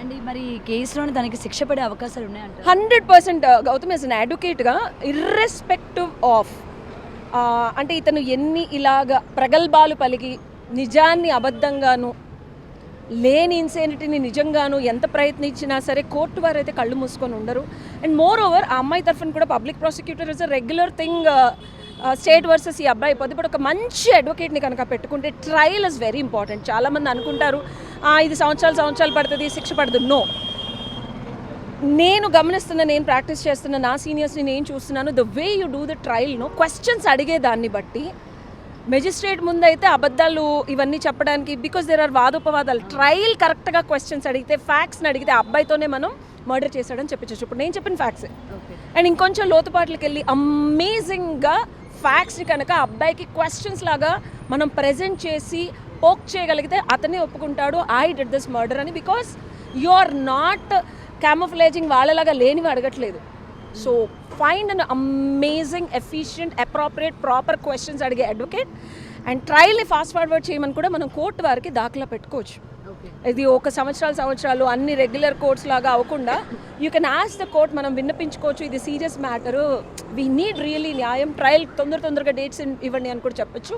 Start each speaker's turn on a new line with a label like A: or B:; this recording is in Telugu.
A: అండ్ మరి ఈ కేసులోనే తనకి శిక్ష పడే అవకాశాలు ఉన్నాయంట.
B: 100% గౌతమ్ యాజ్ అన్ అడ్వకేట్గా ఇర్రెస్పెక్టివ్ ఆఫ్ అంటే ఇతను ఎన్ని ఇలాగా ప్రగల్భాలు పలికి నిజాన్ని అబద్ధంగాను లేని ఇన్సెనిటీని నిజంగాను ఎంత ప్రయత్నించినా సరే కోర్టు వారు అయితే కళ్ళు మూసుకొని ఉండరు. అండ్ మోర్ ఓవర్ ఆ అమ్మాయి తరఫున కూడా public prosecutor is a regular thing state versus ఈ అబ్బాయి అయిపోద్ది. బట్ ఒక మంచి అడ్వకేట్ని కనుక పెట్టుకుంటే ట్రయల్ ఇస్ వెరీ ఇంపార్టెంట్. చాలామంది అనుకుంటారు 5 సంవత్సరాలు పడుతుంది, శిక్ష పడదు. నో, నేను గమనిస్తున్న, నేను ప్రాక్టీస్ చేస్తున్న నా సీనియర్స్ని నేను చూస్తున్నాను. The way you do the ట్రయల్ను క్వశ్చన్స్ అడిగేదాన్ని బట్టి మెజిస్ట్రేట్ ముందైతే అబద్ధాలు ఇవన్నీ చెప్పడానికి, బికాస్ దేర్ ఆర్ వాదోపవాదాలు. ట్రయల్ కరెక్ట్గా క్వశ్చన్స్ అడిగితే, ఫ్యాక్ట్స్ని అడిగితే ఆ అబ్బాయితోనే మనం మర్డర్ చేశాడని చెప్పించచ్చు. ఇప్పుడు నేను చెప్పిన ఫ్యాక్ట్స్ అండ్ ఇంకొంచెం లోతుపాట్లకి వెళ్ళి అమేజింగ్గా ఫ్యాక్ట్స్ని కనుక అబ్బాయికి క్వశ్చన్స్ లాగా మనం ప్రజెంట్ చేసి పోక్ చేయగలిగితే అతనే ఒప్పుకుంటాడు ఐ డిడ్ దిస్ మర్డర్ అని. బికాస్ యు ఆర్ నాట్ క్యామోఫ్లేజింగ్ వాళ్ళలాగా లేనివి అడగట్లేదు. So find an amazing efficient appropriate proper questions అడిగే అడ్వకేట్ అండ్ ట్రయల్ని ఫాస్ట్ ఫార్వర్డ్ చేయమని కూడా మనం కోర్టు వారికి దాఖలా పెట్టుకోవచ్చు. ఇది ఒక సంవత్సరాలు అన్ని రెగ్యులర్ కోర్ట్స్ లాగా అవ్వకుండా you can ask the court, మనం విన్నపించుకోవచ్చు. ఇది serious matter, we need really న్యాయం, ట్రయల్ తొందరగా డేట్స్ ఇవ్వండి అని కూడా చెప్పొచ్చు.